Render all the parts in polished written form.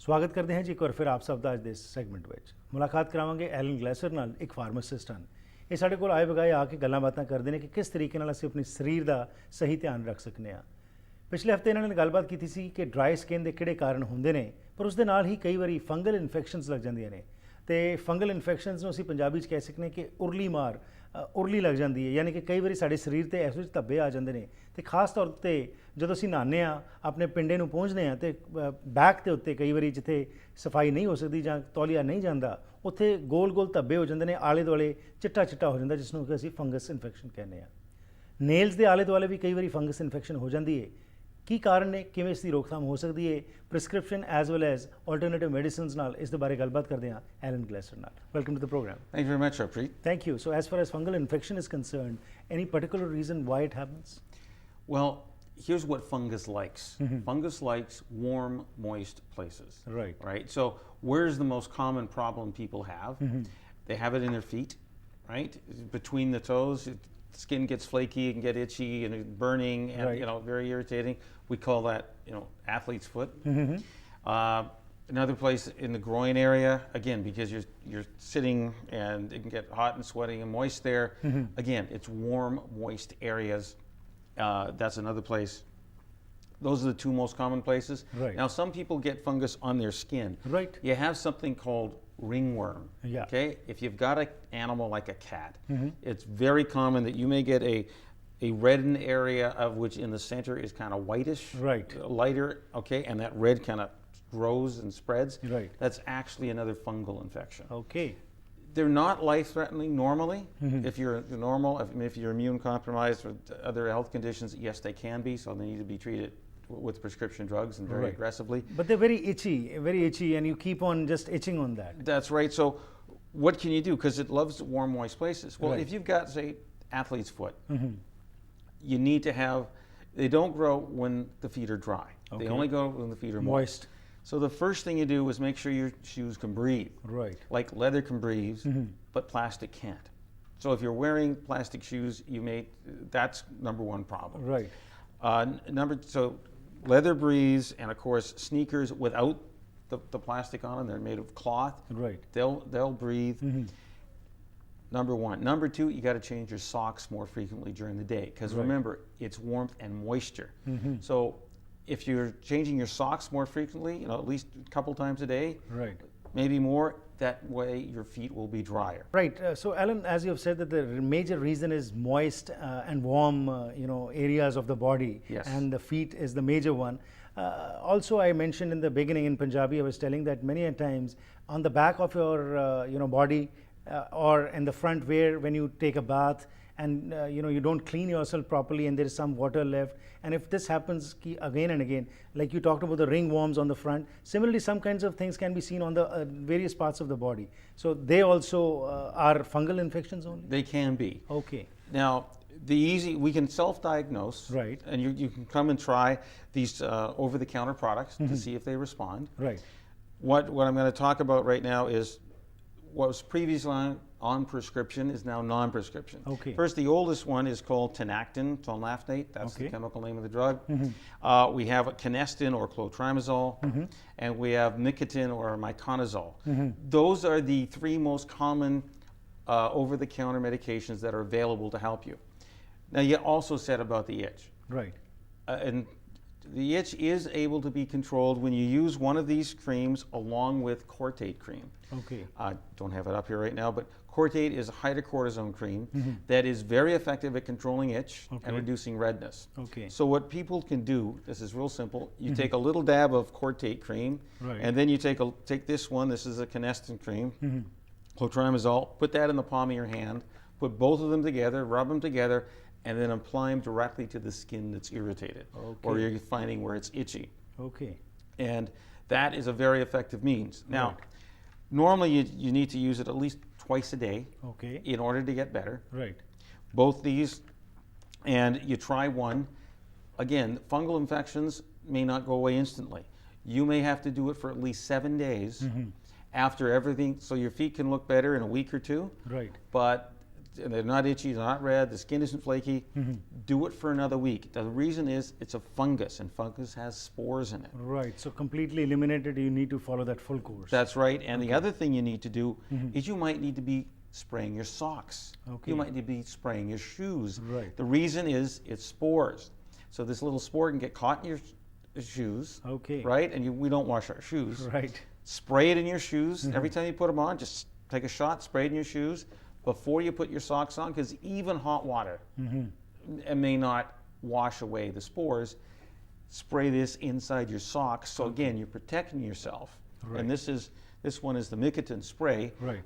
ਸਵਾਗਤ ਕਰਦੇ ਹਾਂ ਜੀ ਇੱਕ ਵਾਰ ਫਿਰ ਆਪ ਸਭ ਦਾ ਅੱਜ ਦੇ ਇਸ ਸੈਗਮੈਂਟ ਵਿੱਚ ਮੁਲਾਕਾਤ ਕਰਾਵਾਂਗੇ ਐਲਨ ਗਲੈਸਰ ਨਾਲ, ਇੱਕ ਫਾਰਮਾਸਿਸਟ ਹਨ। ਇਹ ਸਾਡੇ ਕੋਲ ਆਏ ਬਗਾਏ ਆ ਕੇ ਗੱਲਾਂ ਬਾਤਾਂ ਕਰਦੇ ਨੇ ਕਿ ਕਿਸ ਤਰੀਕੇ ਨਾਲ ਅਸੀਂ ਆਪਣੇ ਸਰੀਰ ਦਾ ਸਹੀ ਧਿਆਨ ਰੱਖ ਸਕਨੇ ਹਾਂ। ਪਿਛਲੇ ਹਫਤੇ ਇਹਨਾਂ ਨੇ ਗੱਲਬਾਤ ਕੀਤੀ ਸੀ ਕਿ ਡਰਾਈ ਸਕਿਨ ਦੇ ਕਿਹੜੇ ਕਾਰਨ ਹੁੰਦੇ ਨੇ, ਪਰ ਉਸ ਦੇ ਨਾਲ ਹੀ ਕਈ ਵਾਰੀ ਫੰਗਲ ਇਨਫੈਕਸ਼ਨਸ ਲੱਗ ਜਾਂਦੀਆਂ ਨੇ। ਤੇ ਫੰਗਲ ਇਨਫੈਕਸ਼ਨਸ ਨੂੰ ਅਸੀਂ ਪੰਜਾਬੀ 'ਚ ਕਹਿ ਸਕਨੇ ਕਿ ਉਰਲੀ ਲੱਗ ਜਾਂਦੀ ਹੈ, ਯਾਨੀ ਕਿ ਕਈ ਵਾਰੀ ਸਾਡੇ ਸਰੀਰ ਤੇ ਐਸੇ ਧੱਬੇ ਆ ਜਾਂਦੇ ਨੇ। ਤੇ ਖਾਸ ਤੌਰ ਤੇ ਜਦੋਂ ਅਸੀਂ ਨਹਾਉਂਦੇ ਹਾਂ, ਆਪਣੇ ਪਿੰਡੇ ਨੂੰ ਪਹੁੰਚਦੇ ਹਾਂ, ਤੇ ਬੈਕ ਦੇ ਉੱਤੇ ਕਈ ਵਾਰੀ ਜਿੱਥੇ ਸਫਾਈ ਨਹੀਂ ਹੋ ਸਕਦੀ ਜਾਂ ਤੌਲੀਆ ਨਹੀਂ ਜਾਂਦਾ, ਉੱਥੇ ਗੋਲ ਧੱਬੇ ਹੋ ਜਾਂਦੇ ਨੇ, ਆਲੇ ਦੁਆਲੇ ਚਿੱਟਾ ਹੋ ਜਾਂਦਾ, ਜਿਸ ਨੂੰ ਕਿ ਅਸੀਂ ਫੰਗਸ ਇਨਫੈਕਸ਼ਨ ਕਹਿੰਦੇ ਹਾਂ। ਨੇਲਸ ਦੇ ਆਲੇ ਦੁਆਲੇ ਵੀ ਕਈ ਵਾਰੀ ਫੰਗਸ ਇਨਫੈਕਸ਼ਨ ਹੋ ਜਾਂਦੀ ਹੈ। ਕੀ ਕਾਰਨ ਨੇ, ਕਿਵੇਂ ਇਸ ਦੀ ਰੋਕਥਾਮ ਹੋ ਸਕਦੀ ਹੈ, prescription as well as alternative medicines ਨਾਲ, ਇਸ ਦੇ ਬਾਰੇ ਗੱਲਬਾਤ ਕਰਦੇ ਹਾਂ ਐਲਨ ਗਲੈਸਰ ਨਾਲ। Welcome to the programme. Thank you very much, Harpreet. Thank you. So as far as fungal infection is concerned, any particular reason why it happens? Well, here's what fungus likes. Fungus likes warm, moist places. Right. Right? So where's the most common problem people have? They have it in their feet, right? Between the toes, skin gets flaky and get itchy and burning and Right. Very irritating. We call that, athlete's foot. Another place in the groin area, again, because you're sitting and it can get hot and sweaty and moist there. Again, it's warm, moist areas. That's another place. Those are the two most common places. Right. Now, some people get fungus on their skin. Right. You have something called ringworm. Yeah. Okay? If you've got an animal like a cat, it's very common that you may get a reddened area of which in the center is kind of whitish, Right. lighter, okay, and that red kind of grows and spreads. Right. That's actually another fungal infection. Okay. They're not life-threatening normally. If you're normal, if you're immune compromised or other health conditions, yes, they can be, so they need to be treated with prescription drugs and very aggressively. But they're very itchy, and you keep on just itching on that. That's right. So what can you do? Because it loves warm, moist places. Well, Right. if you've got, say, athlete's foot, you need to have, they don't grow when the feet are dry. Okay. They only grow when the feet are moist. So the first thing you do is make sure your shoes can breathe. Right. Like leather can breathe, but plastic can't. So if you're wearing plastic shoes, that's number one problem. Right. So leather breathes, and of course sneakers without the plastic on them, they're made of cloth. Right. They'll breathe. Number one. Number two, you got to change your socks more frequently during the day, because remember, it's warmth and moisture. So if you're changing your socks more frequently, at least a couple times a day, Right. maybe more, that way your feet will be drier. Right. So Alan, as you have said, that the major reason is moist and warm, areas of the body. Yes. And the feet is the major one. Also, I mentioned in the beginning in Punjabi, I was telling that many a times on the back of your, body or in the front, when you take a bath and you don't clean yourself properly and there is some water left, and if this happens again and again, like you talked about the ringworms on the front, similarly some kinds of things can be seen on the various parts of the body. So they also are fungal infections only? They can be. Okay. Now, we can self-diagnose. Right. And you can come and try these over-the-counter products to see if they respond. Right. What I'm going to talk about right now is what was previously on prescription is now non-prescription. Okay. First, the oldest one is called Tinactin, tonlafnate. That's the chemical name of the drug. We have Canestin or clotrimazole, and we have Nicotin or miconazole. Those are the three most common over-the-counter medications that are available to help you. Now, you also said about the itch. Right. And the itch is able to be controlled when you use one of these creams along with Cortate cream. Okay. I don't have it up here right now, but Cortate is a hydrocortisone cream that is very effective at controlling itch and reducing redness. Okay. So what people can do, this is real simple, you take a little dab of Cortate cream, Right. and then you take this one, this is a Canestin cream, clotrimazole, put that in the palm of your hand, put both of them together, rub them together, and then apply them directly to the skin that's irritated, or you're finding where it's itchy. Okay. And that is a very effective means. Now, normally you need to use it at least twice a day Okay. in order to get better. Right. Both these, and you try one. Again, fungal infections may not go away instantly. You may have to do it for at least 7 days after everything, so your feet can look better in a week or two. Right. But they're not itchy, they're not red, the skin isn't flaky, do it for another week. The reason is it's a fungus, and fungus has spores in it. Right, so completely eliminated, you need to follow that full course. That's right, and the other thing you need to do is you might need to be spraying your socks. Okay. You might need to be spraying your shoes. Right. The reason is it's spores. So this little spore can get caught in your shoes, Okay. right? And we don't wash our shoes. Right. Spray it in your shoes. Every time you put them on, just take a shot, spray it in your shoes before you put your socks on, because even hot water may not wash away the spores. Spray this inside your socks. So again, you're protecting yourself. Right. And this one is the Micotin spray. Right.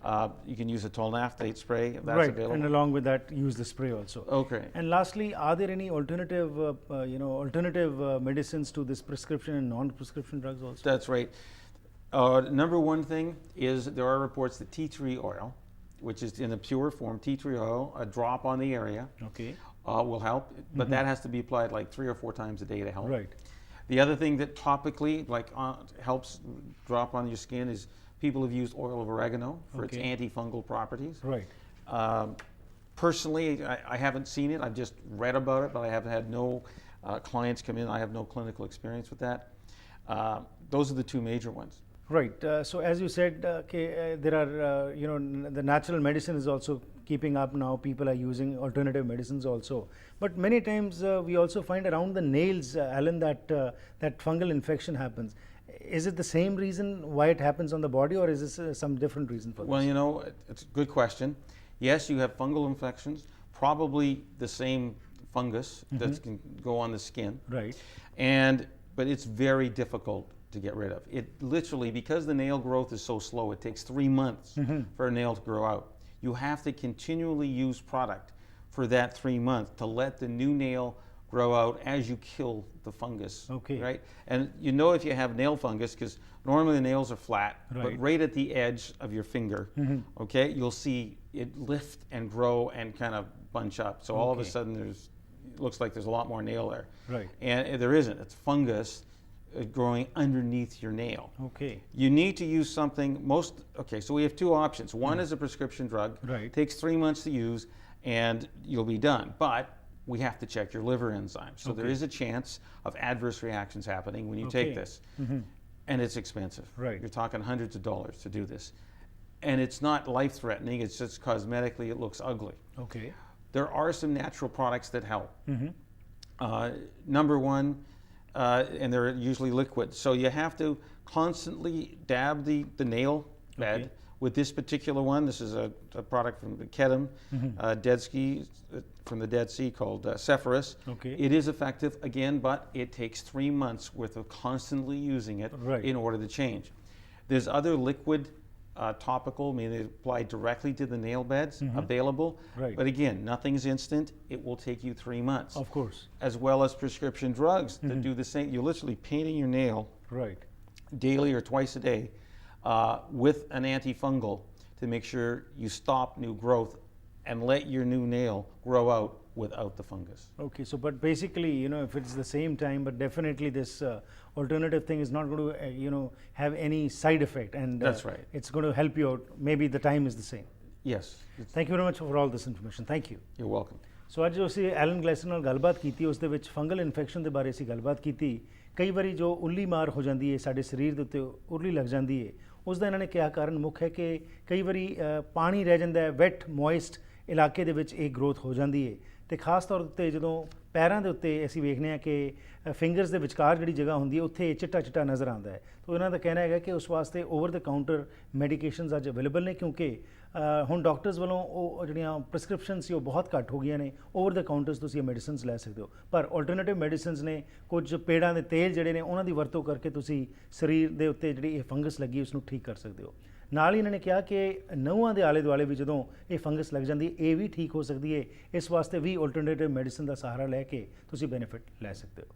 You can use a tolnafthate spray if that's Right, available. and along with that, use the spray also. Okay. And lastly, are there any alternative, medicines to this prescription and non-prescription drugs also? That's right. Number one thing is there are reports that tea tree oil, which is in a pure form, tea tree oil, a drop on the area, Okay. will help, but that has to be applied like 3 or 4 times a day to help. Right. The other thing that topically helps drop on your skin is people have used oil of oregano for its Okay. antifungal properties. Right. Personally, I haven't seen it. I've just read about it, but I have had no clients come in. I have no clinical experience with that. Those are the 2 major ones. Right. So as you said, there are, the natural medicine is also keeping up now. People are using alternative medicines also. But many times we also find around the nails, Alan, that fungal infection happens. Is it the same reason why it happens on the body, or is this some different reason for this? Well, it's a good question. Yes, you have fungal infections, probably the same fungus that can go on the skin. Right. But it's very difficult to get rid of. It literally, because the nail growth is so slow, it takes 3 months for a nail to grow out. You have to continually use product for that 3 months to let the new nail grow out as you kill the fungus. Okay. Right? And you know if you have nail fungus, because normally the nails are flat, Right. but right at the edge of your finger, okay, you'll see it lift and grow and kind of bunch up. So all of a Okay. sudden it looks like there's a lot more nail there. Right. And there isn't. It's fungus growing underneath your nail. Okay. You need to use something, so we have 2 options. One is a prescription drug. Right. Takes 3 months to use and you'll be done. But we have to check your liver enzymes. So there is a chance of adverse reactions happening when you take this. And it's expensive. Right. You're talking hundreds of dollars to do this. And it's not life-threatening, it's just cosmetically it looks ugly. Okay. There are some natural products that help. Number one, and they're usually liquid. So you have to constantly dab the nail bed. Okay. With this particular one, this is a product from the Kedem, Dead Ski, from the Dead Sea called Cephorus. Okay. It is effective again, but it takes 3 months worth of constantly using it Right. in order to change. There's other liquid topical, meaning they apply directly to the nail beds, available. Right. But again, nothing's instant. It will take you 3 months. Of course. As well as prescription drugs that do the same. You're literally painting your nail Right. daily or twice a day with an antifungal to make sure you stop new growth and let your new nail grow out without the fungus. Okay, so but basically, if it's the same time, but definitely this alternative thing is not going to, have any side effect, and That's right. it's going to help you out. Maybe the time is the same. Yes, Thank you very much for all this information. Thank you. you're welcome. ਸੋ ਅੱਜ ਅਸੀਂ Allen Glaser ਨਾਲ ਗੱਲਬਾਤ ਕੀਤੀ, ਉਸ ਦੇ ਵਿੱਚ fungal infection ਦੇ ਬਾਰੇ ਅਸੀਂ ਗੱਲਬਾਤ ਕੀਤੀ। ਕਈ ਵਾਰੀ ਜੋ ਉੱਲੀ ਮਾਰ ਹੋ ਜਾਂਦੀ ਹੈ, ਸਾਡੇ ਸਰੀਰ ਦੇ ਉੱਤੇ ਉੱਲੀ ਲੱਗ ਜਾਂਦੀ ਹੈ, ਉਸ ਦਾ ਇਹਨਾਂ ਨੇ ਕਿਹਾ ਕਾਰਨ ਮੁੱਖ ਹੈ ਕਿ ਕਈ ਵਾਰੀ ਪਾਣੀ ਰਹਿ ਜਾਂਦਾ ਹੈ, ਵੈਟ ਮੋਇਸਟ ਇਲਾਕੇ ਦੇ ਵਿੱਚ ਇਹ ਗਰੋਥ ਹੋ ਜਾਂਦੀ ਹੈ। ਤੇ ਖਾਸ ਤੌਰ ਉੱਤੇ ਜਦੋਂ ਪੈਰਾਂ ਦੇ ਉੱਤੇ ਅਸੀਂ ਵੇਖਦੇ ਹਾਂ ਕਿ ਫਿੰਗਰਸ ਦੇ ਵਿਚਕਾਰ ਜਿਹੜੀ ਜਗ੍ਹਾ ਹੁੰਦੀ ਹੈ, ਉੱਥੇ ਚਿੱਟਾ ਚਿੱਟਾ ਨਜ਼ਰ ਆਉਂਦਾ ਹੈ। ਤਾਂ ਇਹਨਾਂ ਦਾ ਕਹਿਣਾ ਹੈਗਾ ਕਿ ਉਸ ਵਾਸਤੇ ਓਵਰ ਦ ਕਾਊਂਟਰ ਮੈਡੀਕੇਸ਼ਨਸ ਅੱਜ ਅਵੇਲੇਬਲ ਨੇ, ਕਿਉਂਕਿ ਹੁਣ ਡਾਕਟਰਸ ਵੱਲੋਂ ਉਹ ਜਿਹੜੀਆਂ ਪ੍ਰਿਸਕ੍ਰਿਪਸ਼ਨ ਸੀ ਉਹ ਬਹੁਤ ਘੱਟ ਹੋ ਗਈਆਂ ਨੇ। ਓਵਰ ਦ ਕਾਊਂਟਰਸ ਤੁਸੀਂ ਇਹ ਮੈਡੀਸਿਨਸ ਲੈ ਸਕਦੇ ਹੋ, ਪਰ ਆਲਟਰਨੇਟਿਵ ਮੈਡੀਸਿਨਸ ਨੇ, ਕੁਝ ਪੇੜਾਂ ਦੇ ਤੇਲ ਜਿਹੜੇ ਨੇ ਉਹਨਾਂ ਦੀ ਵਰਤੋਂ ਕਰਕੇ ਤੁਸੀਂ ਸਰੀਰ ਦੇ ਉੱਤੇ ਜਿਹੜੀ ਇਹ ਫੰਗਸ ਲੱਗੀ ਉਸ ਨੂੰ ਠੀਕ ਕਰ ਸਕਦੇ ਹੋ। ਨਾਲ ਹੀ ਇਹਨਾਂ ਨੇ ਕਿਹਾ ਕਿ ਨਹੁੰਆਂ ਦੇ ਆਲੇ ਦੁਆਲੇ ਵੀ ਜਦੋਂ ਇਹ ਫੰਗਸ ਲੱਗ ਜਾਂਦੀ ਹੈ, ਇਹ ਵੀ ਠੀਕ ਹੋ ਸਕਦੀ ਹੈ। ਇਸ ਵਾਸਤੇ ਵੀ ਆਲਟਰਨੇਟਿਵ ਮੈਡੀਸਿਨ ਦਾ ਸਹਾਰਾ ਲੈ ਕੇ ਤੁਸੀਂ ਬੈਨੀਫਿਟ ਲੈ ਸਕਦੇ ਹੋ।